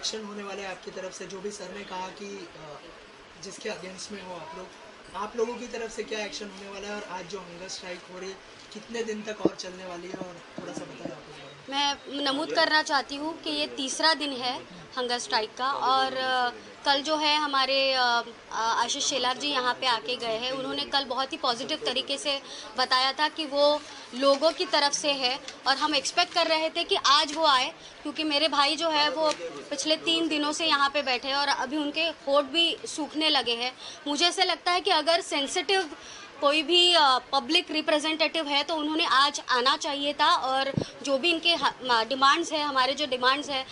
Action होने वाला है आपकी तरफ से? जो भी सर ने कहा कि जिसके अगेंस्ट में हो आप लोगों की तरफ से क्या एक्शन होने वाला है? और आज जो हंगर स्ट्राइक हो रही है कितने दिन तक और चलने वाली है, और थोड़ा सा बताएं आप इस बारे में। मैं नमूद करना चाहती हूँ कि ये तीसरा दिन है हंगर स्ट्राइक का। और कल जो है हमारे आशीष शेलार जी यहाँ पे आके गए हैं। उन्होंने कल बहुत ही पॉजिटिव तरीके से बताया था कि वो लोगों की तरफ से है, और हम एक्सपेक्ट कर रहे थे कि आज वो आए, क्योंकि मेरे भाई जो है वो पिछले 3 दिनों से यहाँ पे बैठे हैं और अभी उनके होठ भी सूखने लगे हैं। मुझे ऐसा लगता है कि अगर सेंसिटिव कोई भी पब्लिक रिप्रेजेंटेटिव है तो उन्होंने आज आना चाहिए था, और जो भी इनके डिमांड्स है, हमारे जो डिमांड्स है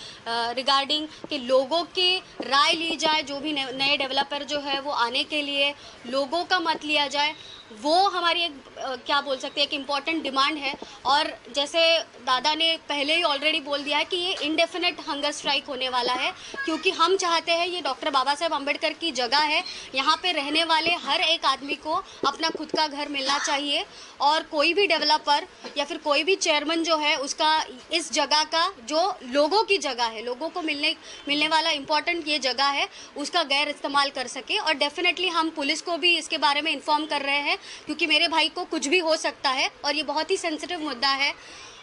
रिगार्डिंग कि लोगों की राय ली जाए, जो भी नए डेवलपर जो है वो आने के लिए लोगों का मत लिया जाए, वो हमारी एक क्या बोल सकते हैं एक इम्पॉर्टेंट डिमांड है। और जैसे दादा ने पहले ही ऑलरेडी बोल दिया है कि ये इंडेफिनेट हंगर स्ट्राइक होने वाला है, क्योंकि हम चाहते हैं, ये डॉक्टर बाबा साहेब अम्बेडकर की जगह है, यहाँ पे रहने वाले हर एक आदमी को अपना खुद का घर मिलना चाहिए, और कोई भी डेवलपर या फिर कोई भी चेयरमैन जो है उसका इस जगह का जो लोगों की जगह है, लोगों को मिलने वाला इम्पॉर्टेंट ये जगह है, उसका गैर इस्तेमाल कर सके। और डेफिनेटली हम पुलिस को भी इसके बारे में इन्फॉर्म कर रहे हैं, क्योंकि मेरे भाई को कुछ भी हो सकता है और ये बहुत ही सेंसिटिव मुद्दा है।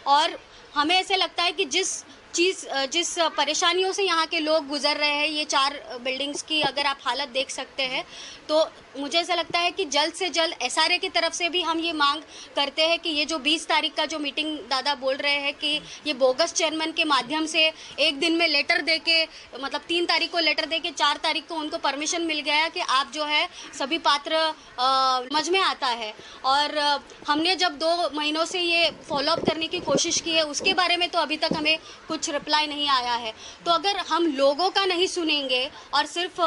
और हमें ऐसे लगता है कि जिस परेशानियों से यहाँ के लोग गुजर रहे हैं, ये 4 बिल्डिंग्स की अगर आप हालत देख सकते हैं, तो मुझे ऐसा लगता है कि जल्द से जल्द एसआरए की तरफ से भी हम ये मांग करते हैं कि ये जो 20 तारीख का जो मीटिंग दादा बोल रहे हैं कि ये बोगस चेयरमैन के माध्यम से एक दिन में लेटर दे के, मतलब 3 तारीख को लेटर दे के 4 तारीख को उनको परमिशन मिल गया कि आप जो है सभी पात्र समझ में आता है। और हमने जब 2 महीनों से ये फॉलोअप करने की कोशिश की है, उसके बारे में तो अभी तक हमें कुछ रिप्लाई नहीं आया है। तो अगर हम लोगों का नहीं सुनेंगे और सिर्फ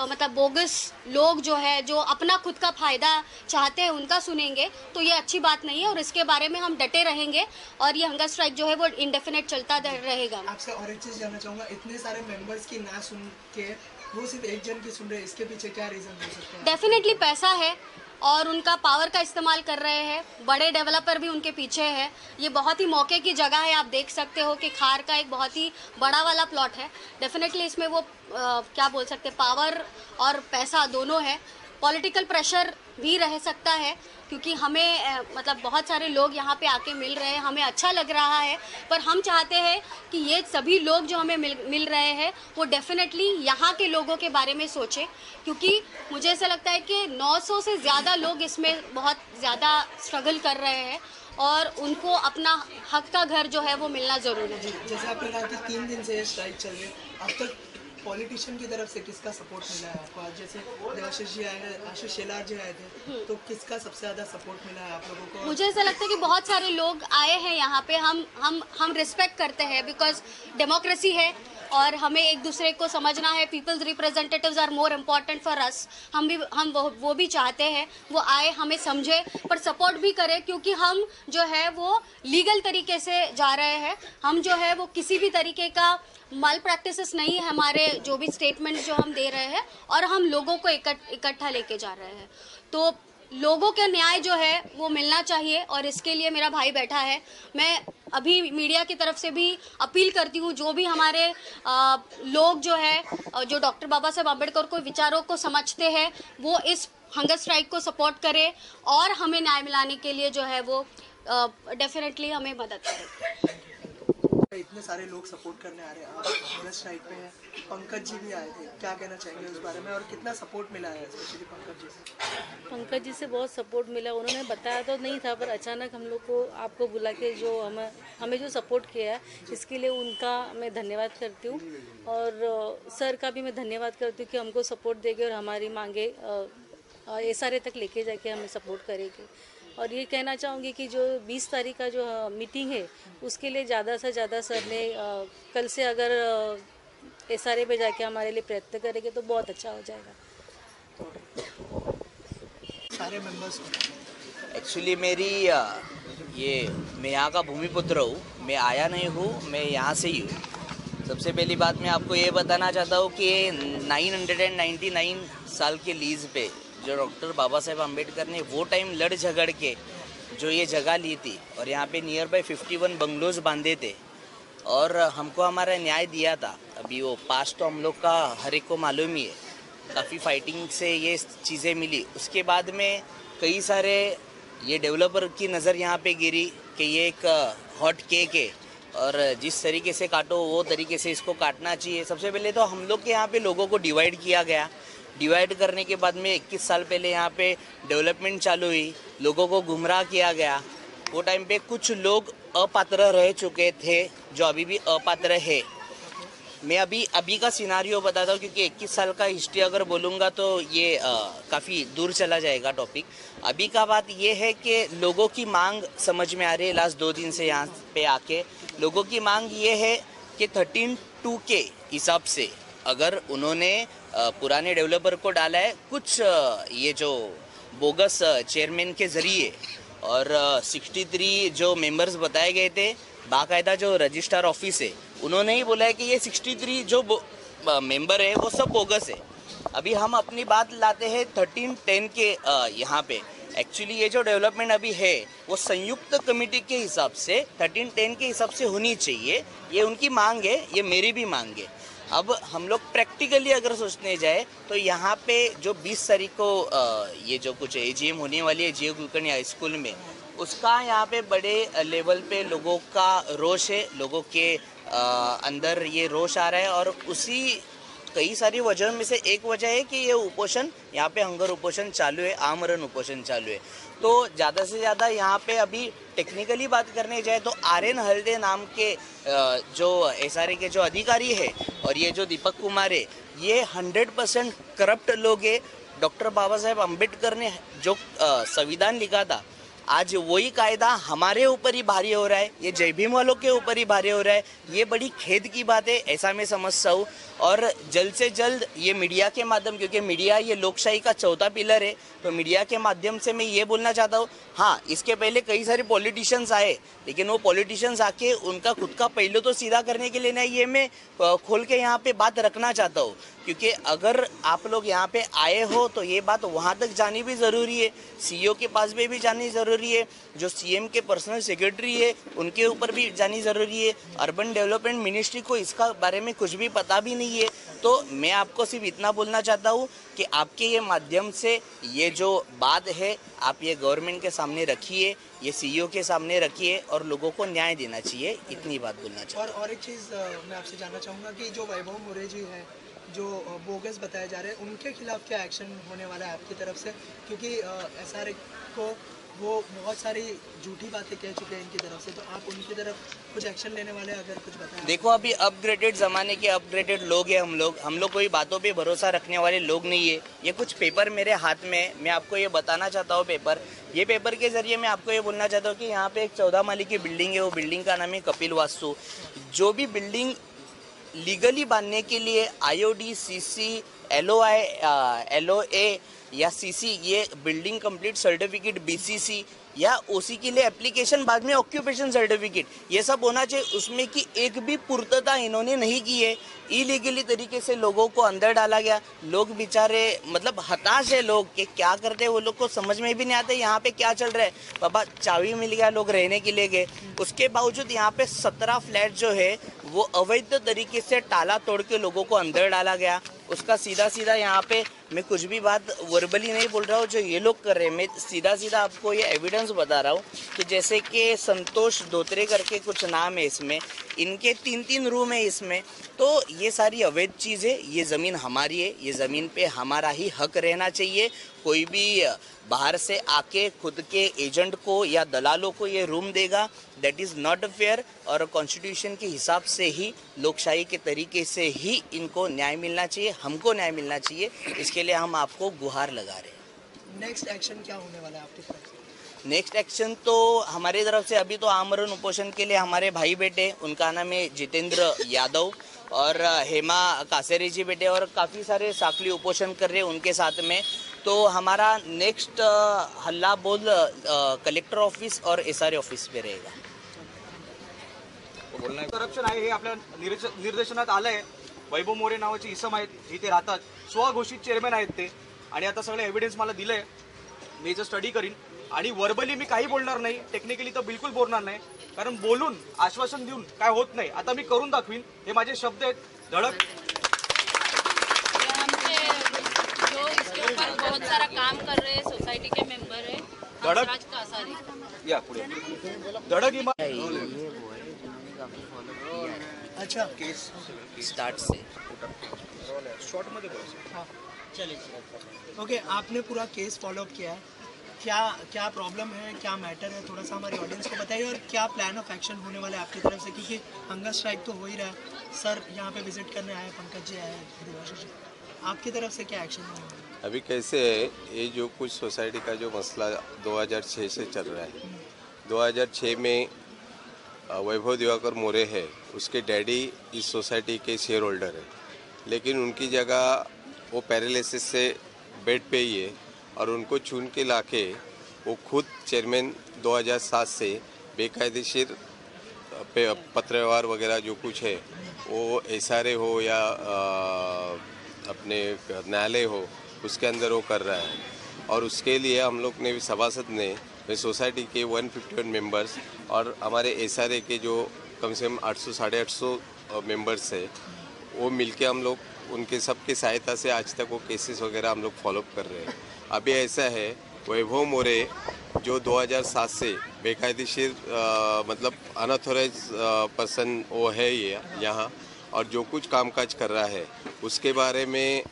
मतलब बोगस लोग जो है, जो अपना खुद का फ़ायदा चाहते हैं, उनका सुनेंगे, तो ये अच्छी बात नहीं है, और इसके बारे में हम डटे रहेंगे, और ये हंगर स्ट्राइक जो है वो इंडेफिनेट चलता रहेगा। आपसे और एक चीज़ जानना चाहूँगा, इतने सारे मेंबर्स की ना सुन के वो सिर्फ एक जन की सुन रहे हैं, इसके पीछे क्या रीज़न हो सकता है? डेफिनेटली पैसा है और उनका पावर का इस्तेमाल कर रहे हैं, बड़े डेवलपर भी उनके पीछे है। ये बहुत ही मौके की जगह है, आप देख सकते हो कि खार का एक बहुत ही बड़ा वाला प्लॉट है। डेफिनेटली इसमें वो क्या बोल सकते हैं, पावर और पैसा दोनों है। पॉलिटिकल प्रेशर भी रह सकता है, क्योंकि हमें मतलब बहुत सारे लोग यहाँ पे आके मिल रहे हैं, हमें अच्छा लग रहा है, पर हम चाहते हैं कि ये सभी लोग जो हमें मिल रहे हैं वो डेफिनेटली यहाँ के लोगों के बारे में सोचें, क्योंकि मुझे ऐसा लगता है कि 900 से ज़्यादा लोग इसमें बहुत ज़्यादा स्ट्रगल कर रहे हैं, और उनको अपना हक का घर जो है वो मिलना ज़रूरी है। जैसे आपने कहा कि 3 दिन से ये स्ट्राइक चल रही है, अब तक पॉलिटिशियन की तरफ से किसका सपोर्ट मिला है आपको? आज जैसे देवाशीष जी आए हैं, आशीष शेलार जी आए थे, तो किसका सबसे ज़्यादा सपोर्ट मिला है आप लोगों को? मुझे ऐसा लगता है कि बहुत सारे लोग आए हैं यहाँ पे। हम रिस्पेक्ट करते हैं, बिकॉज डेमोक्रेसी है और हमें एक दूसरे को समझना है। Peoples representatives are more important for us. हम वो भी चाहते हैं वो आए, हमें समझे, पर सपोर्ट भी करें, क्योंकि हम जो है वो लीगल तरीके से जा रहे हैं। हम जो है वो किसी भी तरीके का माल प्रैक्टिसेस नहीं है हमारे जो भी स्टेटमेंट जो हम दे रहे हैं, और हम लोगों को इकट्ठा लेके जा रहे हैं। तो लोगों के न्याय जो है वो मिलना चाहिए, और इसके लिए मेरा भाई बैठा है। मैं अभी मीडिया की तरफ से भी अपील करती हूँ, जो भी हमारे लोग जो है, जो डॉक्टर बाबा साहेब अम्बेडकर को विचारों को समझते हैं, वो इस हंगर स्ट्राइक को सपोर्ट करें और हमें न्याय मिलाने के लिए जो है वो डेफिनेटली हमें मदद करें। इतने सारे लोग सपोर्ट करने आ रहे हैं, आप हंगर स्ट्राइक पे हैं, पंकज जी भी आए थे, क्या कहना चाहेंगे उस बारे में, और कितना सपोर्ट मिला है स्पेशली पंकज जी से? पंकज जी से बहुत सपोर्ट मिला। उन्होंने बताया तो नहीं था, पर अचानक हम लोग को आपको बुला के जो हमें जो सपोर्ट किया है, इसके लिए उनका मैं धन्यवाद करती हूँ, और सर का भी मैं धन्यवाद करती हूँ कि हमको सपोर्ट देंगे और हमारी मांगे एसआरए तक लेके जाके हमें सपोर्ट करेंगे। और ये कहना चाहूँगी कि जो 20 तारीख का जो मीटिंग है, उसके लिए ज़्यादा से ज़्यादा सर ने कल से अगर एसआरए पे जाके हमारे लिए प्रयत्न करेंगे तो बहुत अच्छा हो जाएगा। सारे मेंबर्स एक्चुअली मैं यहाँ का भूमिपुत्र हूँ, मैं आया नहीं हूँ, मैं यहाँ से ही हूँ। सबसे पहली बात मैं आपको ये बताना चाहता हूँ कि 999 साल के लीज पे जो डॉक्टर बाबा साहेब अम्बेडकर ने वो टाइम लड़ झगड़ के जो ये जगह ली थी, और यहाँ पे नियर बाय 51 बंगलोज बांधे थे, और हमको हमारा न्याय दिया था। अभी वो पास तो हम लोग का हर एक को मालूम ही है, काफ़ी फाइटिंग से ये चीज़ें मिली। उसके बाद में कई सारे ये डेवलपर की नज़र यहाँ पे गिरी कि ये एक हॉट केक है और जिस तरीके से काटो वो तरीके से इसको काटना चाहिए। सबसे पहले तो हम लोग के यहाँ पे लोगों को डिवाइड किया गया। डिवाइड करने के बाद में 21 साल पहले यहाँ पे डेवलपमेंट चालू हुई, लोगों को गुमराह किया गया। वो टाइम पे कुछ लोग अपात्र रह चुके थे जो अभी भी अपात्र है। मैं अभी का सिनारियो बताता हूँ क्योंकि 21 साल का हिस्ट्री अगर बोलूँगा तो ये काफ़ी दूर चला जाएगा टॉपिक। अभी का बात ये है कि लोगों की मांग समझ में आ रही है। लास्ट 2 दिन से यहाँ पे आके लोगों की मांग ये है कि 13(2) के हिसाब से अगर उन्होंने पुराने डेवलपर को डाला है कुछ ये जो बोगस चेयरमैन के ज़रिए और 63 जो मेंबर्स बताए गए थे, बाकायदा जो रजिस्ट्रार ऑफिस है उन्होंने ही बोला है कि ये 63 जो मेंबर है वो सब बोगस है। अभी हम अपनी बात लाते हैं 13(10) के यहाँ पे। एक्चुअली ये जो डेवलपमेंट अभी है वो संयुक्त कमेटी के हिसाब से 13(10) के हिसाब से होनी चाहिए। ये उनकी मांग है, ये मेरी भी मांग है। अब हम लोग प्रैक्टिकली अगर सोचने जाए तो यहाँ पे जो 20 तारीख को ये जो कुछ AGM होने वाली है जीव कुलकर्णी हाई स्कूल में, उसका यहाँ पे बड़े लेवल पे लोगों का रोष है, लोगों के अंदर ये रोष आ रहा है। और उसी कई सारी वजह में से एक वजह है कि ये उपोषण यहाँ पे हंगर उपोषण चालू है, आमरण उपोषण चालू है। तो ज़्यादा से ज़्यादा यहाँ पे अभी टेक्निकली बात करने जाए तो RN हल्दे नाम के जो SRA के जो अधिकारी है और ये जो दीपक कुमार है, ये 100% करप्ट लोग है। डॉक्टर बाबा साहेब अम्बेडकर ने जो संविधान लिखा था, आज वही कायदा हमारे ऊपर ही भारी हो रहा है, ये जय भीम वालों के ऊपर ही भारी हो रहा है। ये बड़ी खेद की बात है, ऐसा मैं समझता हूँ। और जल्द से जल्द ये मीडिया के माध्यम, क्योंकि मीडिया ये लोकशाही का चौथा पिलर है, तो मीडिया के माध्यम से मैं ये बोलना चाहता हूँ, हाँ इसके पहले कई सारे पॉलिटिशियंस आए, लेकिन वो पॉलिटिशियंस आके उनका खुद का पहलू तो सीधा करने के लिए ना, ये मैं खोल के यहाँ पे बात रखना चाहता हूँ। क्योंकि अगर आप लोग यहाँ पे आए हो तो ये बात वहाँ तक जानी भी ज़रूरी है, CEO के पास भी जानी ज़रूरी है, जो CM के पर्सनल सेक्रेटरी है उनके ऊपर भी जानी ज़रूरी है। अर्बन डेवलपमेंट मिनिस्ट्री को इसका बारे में कुछ भी पता भी नहीं है। तो मैं आपको सिर्फ इतना बोलना चाहता हूँ कि आपके ये माध्यम से ये जो बात है आप ये गवर्नमेंट के सामने रखिए, ये CEO के सामने रखिए और लोगों को न्याय देना चाहिए, इतनी बात बोलना चाहिए। और एक चीज़ मैं आपसे जानना चाहूँगा कि जो वैभव मोरे जी हैं जो बोगस बताए जा रहे हैं, उनके खिलाफ क्या एक्शन होने वाला है आपकी तरफ से? क्योंकि SRA को वो बहुत सारी झूठी बातें कह चुके हैं इनकी तरफ से, तो आप उनकी तरफ कुछ एक्शन लेने वाले हैं? अगर कुछ बताएं। देखो अभी अपग्रेडेड ज़माने के अपग्रेडेड लोग हैं हम लोग कोई बातों पे भरोसा रखने वाले लोग नहीं है। ये कुछ पेपर मेरे हाथ में, मैं आपको ये बताना चाहता हूँ ये पेपर के ज़रिए मैं आपको ये बोलना चाहता हूँ कि यहाँ पे एक 14 माली की बिल्डिंग है, वो बिल्डिंग का नाम है कपिल वास्तु। जो भी बिल्डिंग लीगली बांधने के लिए IOD, CC, LOI, LOA या CC, ये बिल्डिंग कंप्लीट सर्टिफिकेट BCC या OC के लिए एप्लीकेशन, बाद में ऑक्यूपेशन सर्टिफिकेट, ये सब होना चाहिए। उसमें की एक भी पूर्तता इन्होंने नहीं की है। इलीगली तरीके से लोगों को अंदर डाला गया। लोग बेचारे मतलब हताश है लोग कि क्या करते हैं, वो लोग को समझ में भी नहीं आता यहाँ पे क्या चल रहा है। बाबा चाबी मिल गया, लोग रहने के लिए गए, उसके बावजूद यहाँ पे 17 फ्लैट जो है वो अवैध तरीके से ताला तोड़ के लोगों को अंदर डाला गया। उसका सीधा यहाँ पे मैं कुछ भी बात वर्बली नहीं बोल रहा हूँ, जो ये लोग कर रहे हैं, मैं सीधा आपको ये एविडेंस बता रहा हूँ कि जैसे कि संतोष धोत्रे करके कुछ नाम है इसमें, इनके 3 रूम है इसमें। तो ये सारी अवैध चीज़ है, ये ज़मीन हमारी है, ये ज़मीन पे हमारा ही हक रहना चाहिए। कोई भी बाहर से आके खुद के एजेंट को या दलालों को ये रूम देगा, दैट इज़ नॉट फेयर। और कॉन्स्टिट्यूशन के हिसाब से ही, लोकशाही के तरीके से ही इनको न्याय मिलना चाहिए, हमको न्याय मिलना चाहिए। इसके लिए हम आपको गुहार लगा रहे हैं। नेक्स्ट एक्शन क्या होने वाला है आपकी तरफ से? नेक्स्ट एक्शन तो हमारी तरफ से अभी तो आमरण उपोषण के लिए हमारे भाई बेटे, उनका नाम है जितेंद्र यादव और हेमा कासेरी जी बेटे, और काफ़ी सारे साकली उपोषण कर रहे हैं उनके साथ में। तो हमारा नेक्स्ट हल्ला बोल कलेक्टर ऑफिस और SRA ऑफिस पे रहेगा। करप्शन आहे हे आपल्या निर्देशनात आलं आहे। वैभव मोरे नावाचे इसम आहेत, जिथे राहतात, स्वघोषित चेअरमॅन आहेत ते, आणि आता सगळे एव्हिडन्स मला दिले, मी याचं स्टडी करीन आणि वर्बली मी काही बोलणार नाही, टेक्निकली तर बिलकुल बोलणार नाही, कारण बोलून आश्वासन देऊन काय होत नाही. आता मी करून दाखवीन, हे माझे शब्द आहेत. धडक. जो इसके ऊपर बहुत सारा काम कर रहे हैं सोसाइटी के मेंबर है धड़क। हंसराज कासारी. या पुढे. धडक ही अच्छा केस स्टार्ट से शॉर्ट मध्ये बोला. हाँ चलिए. ओके, आपने पूरा केस फॉलो अप किया है. क्या क्या प्रॉब्लम है, क्या मैटर है, थोड़ा सा हमारी ऑडियंस को बताइए. और क्या प्लान ऑफ एक्शन होने वाला है आपकी तरफ से, क्योंकि हंगर स्ट्राइक तो हो ही रहा है. सर यहाँ पे विजिट करने आए, पंकज जी आए, देवाशीष जी, आपकी तरफ से क्या एक्शन होने वाला है? अभी कैसे है, ये जो कुछ सोसाइटी का जो मसला 2006 से चल रहा है. 2006 में वैभव दिवाकर मोरे है, उसके डैडी इस सोसाइटी के शेयर होल्डर है, लेकिन उनकी जगह वो पैरालिसिस से बेड पे ही है और उनको चुन के लाके वो खुद चेयरमैन 2007 से बेकायदेशीर पत्र व्यवहार वगैरह जो कुछ है वो एसआरए हो या अपने न्यायालय हो उसके अंदर वो कर रहा है. और उसके लिए हम लोग ने सभासद ने सोसाइटी के 151 मेंबर्स और हमारे एसआरए के जो कम से कम 800 साढ़े 800 मेंबर्स है, वो मिलके हम लोग उनके सबके सहायता से आज तक वो केसेस वगैरह हम लोग फॉलोअप कर रहे हैं. अभी ऐसा है, वैभव मोरे जो 2007 से बेकायदेशीर मतलब अनऑथोराइज पर्सन वो है ये यहाँ, और जो कुछ कामकाज कर रहा है उसके बारे में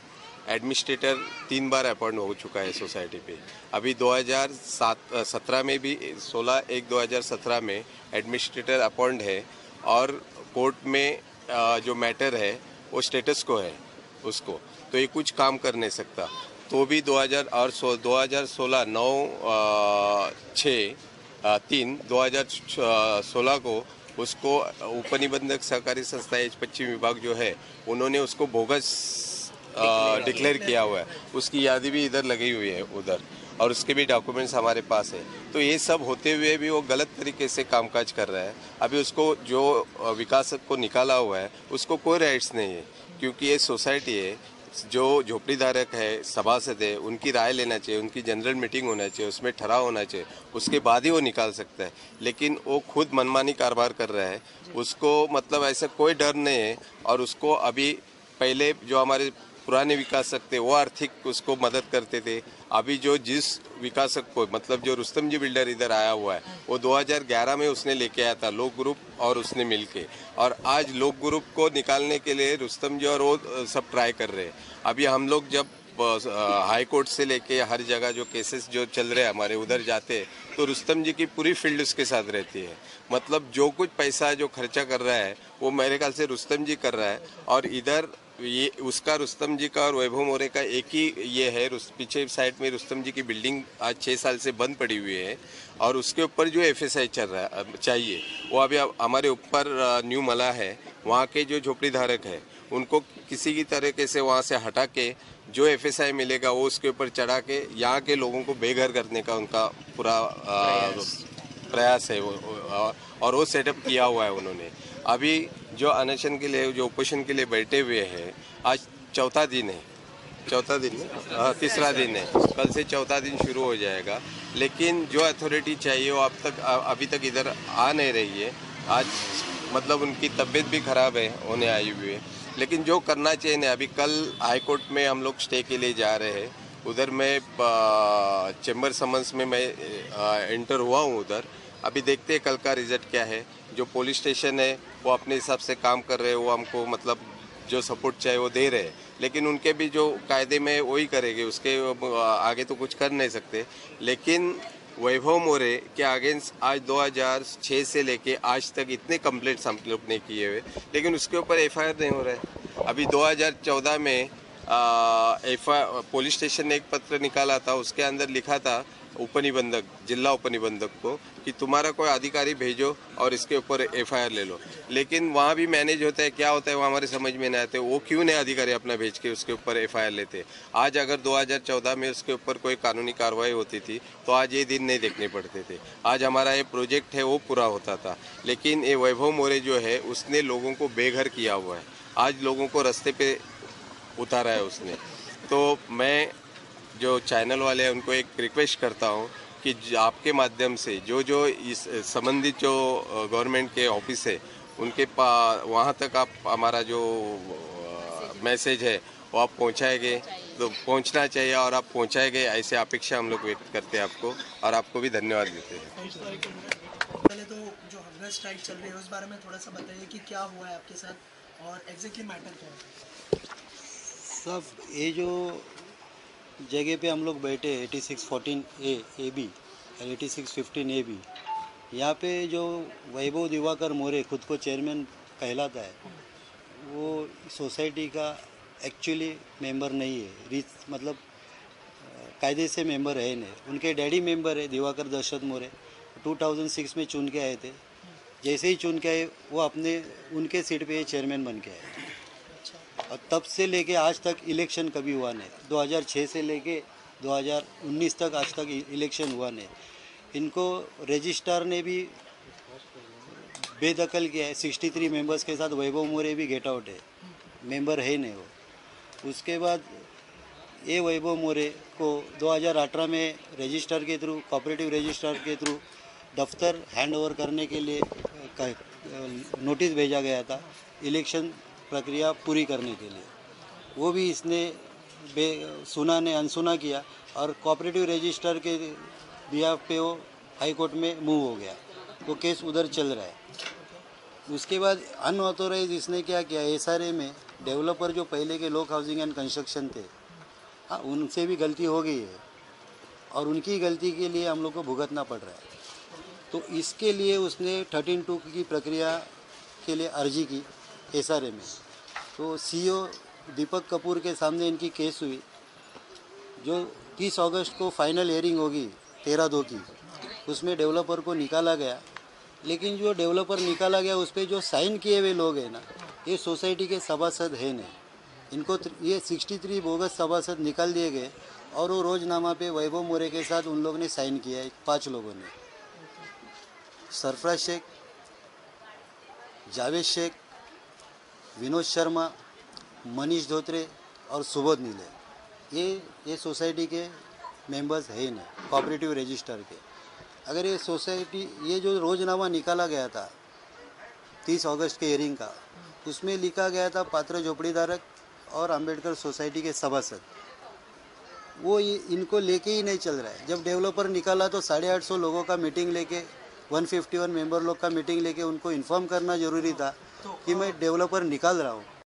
एडमिनिस्ट्रेटर 3 बार अपॉइंट हो चुका है सोसाइटी पे. अभी 2017 में भी 16/1/2017 में एडमिनिस्ट्रेटर अपॉइंट है और कोर्ट में जो मैटर है वो स्टेटस को है उसको, तो ये कुछ काम कर नहीं सकता. तो भी 2016 2016 को उसको उपनिबंधक सहकारी संस्था एच पश्चिम विभाग जो है उन्होंने उसको बोगस डिक्लेयर किया हुआ है. उसकी यादी भी इधर लगी हुई है उधर, और उसके भी डॉक्यूमेंट्स हमारे पास है. तो ये सब होते हुए भी वो गलत तरीके से कामकाज कर रहा है. अभी उसको जो विकासक को निकाला हुआ है उसको कोई राइट्स नहीं है, क्योंकि ये सोसाइटी है, जो झोपड़ी धारक है, सभासद है, उनकी राय लेना चाहिए, उनकी जनरल मीटिंग होना चाहिए, उसमें ठहराव होना चाहिए, उसके बाद ही वो निकाल सकता है. लेकिन वो खुद मनमानी कारोबार कर रहा है. उसको मतलब ऐसा कोई डर नहीं है. और उसको अभी पहले जो हमारे पुराने विकासक थे वो आर्थिक उसको मदद करते थे. अभी जो जिस विकासक को मतलब जो रुस्तम जी बिल्डर इधर आया हुआ है वो 2011 में उसने लेके आया था, लोक ग्रुप और उसने मिलके. और आज लोक ग्रुप को निकालने के लिए रुस्तम जी और वो सब ट्राई कर रहे हैं. अभी हम लोग जब हाई कोर्ट से लेके हर जगह जो केसेस जो चल रहे हैं हमारे उधर जाते हैं तो रुस्तम जी की पूरी फील्ड उसके साथ रहती है. मतलब जो कुछ पैसा जो खर्चा कर रहा है वो मेरे ख्याल से रुस्तम जी कर रहा है. और इधर ये उसका रुस्तम जी का और वैभव मोरे का एक ही ये है. पीछे साइड में रुस्तम जी की बिल्डिंग आज 6 साल से बंद पड़ी हुई है और उसके ऊपर जो एफएसआई चल रहा है चाहिए वो अभी हमारे ऊपर न्यू मला है, वहाँ के जो झोपड़ी धारक है उनको किसी की तरीके से वहाँ से हटा के जो एफएसआई मिलेगा वो उसके ऊपर चढ़ा के यहाँ के लोगों को बेघर करने का उनका पूरा प्रयास है और वो सेटअप किया हुआ है उन्होंने. अभी जो अनशन के लिए जो उपोषण के लिए बैठे हुए हैं, आज तीसरा दिन है, कल से चौथा दिन शुरू हो जाएगा. लेकिन जो अथॉरिटी चाहिए वो अभी तक इधर आ नहीं रही है. आज मतलब उनकी तबीयत भी खराब है, होने आई हुई है. लेकिन जो करना चाहिए ना, अभी कल हाई कोर्ट में हम लोग स्टे के लिए जा रहे हैं. उधर मैं चैम्बर समन्स में मैं एंटर हुआ हूँ उधर. अभी देखते हैं कल का रिजल्ट क्या है. जो पुलिस स्टेशन है वो अपने हिसाब से काम कर रहे हैं, वो हमको मतलब जो सपोर्ट चाहिए वो दे रहे हैं. लेकिन उनके भी जो कायदे में वही करेंगे, उसके आगे तो कुछ कर नहीं सकते. लेकिन वैभव मोरे के अगेंस्ट आज 2006 से लेके आज तक इतने कंप्लेंट्स हम लोग ने किए हुए, लेकिन उसके ऊपर एफआईआर नहीं हो रहा है. अभी 2014 में पुलिस स्टेशन ने एक पत्र निकाला था, उसके अंदर लिखा था उपनिबंधक, जिला उपनिबंधक को कि तुम्हारा कोई अधिकारी भेजो और इसके ऊपर एफआईआर ले लो. लेकिन वहाँ भी मैनेज होता है, क्या होता है वो हमारे समझ में नहीं आते. वो क्यों नहीं अधिकारी अपना भेज के उसके ऊपर एफआईआर लेते. आज अगर 2014 में उसके ऊपर कोई कानूनी कार्रवाई होती थी तो आज ये दिन नहीं देखने पड़ते थे. आज हमारा ये प्रोजेक्ट है वो पूरा होता था. लेकिन ये वैभव मोरे जो है उसने लोगों को बेघर किया हुआ है. आज लोगों को रास्ते पे उतारा है उसने. तो मैं जो चैनल वाले हैं उनको एक रिक्वेस्ट करता हूँ कि आपके माध्यम से जो जो इस संबंधित जो गवर्नमेंट के ऑफिस है उनके वहाँ तक आप हमारा जो मैसेज है वो आप पहुँचाएंगे, तो पहुँचना चाहिए और आप पहुँचाएंगे, ऐसे अपेक्षा हम लोग व्यक्त करते हैं आपको और आपको भी धन्यवाद देते हैं। पहले तो जो हंगर स्ट्राइक चल रही है उस बारे में थोड़ा सा बताइए कि क्या हुआ है आपके साथ और एग्जैक्टली मैटर क्या है। सब ये जो जगह पे हम लोग बैठे 8614A और 8615AB, यहाँ पे जो वैभव दिवाकर मोरे खुद को चेयरमैन कहलाता है, वो सोसाइटी का एक्चुअली मेंबर नहीं है, मतलब कायदे से मेंबर है नहीं। उनके डैडी मेंबर है दिवाकर दशरथ मोरे, 2006 में चुन के आए थे। जैसे ही चुन के आए वो अपने उनके सीट पे चेयरमैन बन के आए और तब से लेके आज तक इलेक्शन कभी हुआ नहीं। 2006 से लेके 2019 तक आज तक इलेक्शन हुआ नहीं। इनको रजिस्ट्रार ने भी बेदखल किया है। 63 मेंबर्स के साथ वैभव मोरे भी गेट आउट है, मेंबर है नहीं वो। उसके बाद ये वैभव मोरे को 2018 में रजिस्ट्रार के थ्रू, कोऑपरेटिव रजिस्ट्रार के थ्रू दफ्तर हैंड ओवर करने के लिए नोटिस भेजा गया था इलेक्शन प्रक्रिया पूरी करने के लिए। वो भी इसने सुना ने अनसुना किया और कोऑपरेटिव रजिस्ट्रार के बिहाफ पे वो हाई कोर्ट में मूव हो गया, वो केस उधर चल रहा है। उसके बाद अनऑथोराइज इसने क्या किया, SRA में डेवलपर जो पहले के लोक हाउसिंग एंड कंस्ट्रक्शन थे, हाँ उनसे भी गलती हो गई है और उनकी गलती के लिए हम लोग को भुगतना पड़ रहा है। तो इसके लिए उसने 13(2) की प्रक्रिया के लिए अर्जी की SRA में। तो CEO दीपक कपूर के सामने इनकी केस हुई, जो 30 अगस्त को फाइनल हियरिंग होगी 13/2 की, उसमें डेवलपर को निकाला गया। लेकिन जो डेवलपर निकाला गया उस पर जो साइन किए हुए लोग हैं ना, ये सोसाइटी के सभासद है नहीं। इनको ये 63 बोगस सभासद निकाल दिए गए और वो रोजनामा पे वैभव मोरे के साथ उन लोगों ने साइन किया है, 5 लोगों ने, सरफराज शेख, जावेद शेख, विनोद शर्मा, मनीष धोत्रे और सुबोध नीले। ये सोसाइटी के मेंबर्स है नहीं, कोऑपरेटिव रजिस्टर के। अगर ये सोसाइटी, ये जो रोजनामा निकाला गया था 30 अगस्त के हियरिंग का, उसमें लिखा गया था पात्र झोपड़ीधारक और अंबेडकर सोसाइटी के सभासद, वो इनको लेके ही नहीं चल रहा है। जब डेवलपर निकाला तो 850 लोगों का मीटिंग लेके, 151 मेंबर लोग का मीटिंग लेके उनको इन्फॉर्म करना जरूरी था कि मैं डेवलपर निकाल रहा हूँ।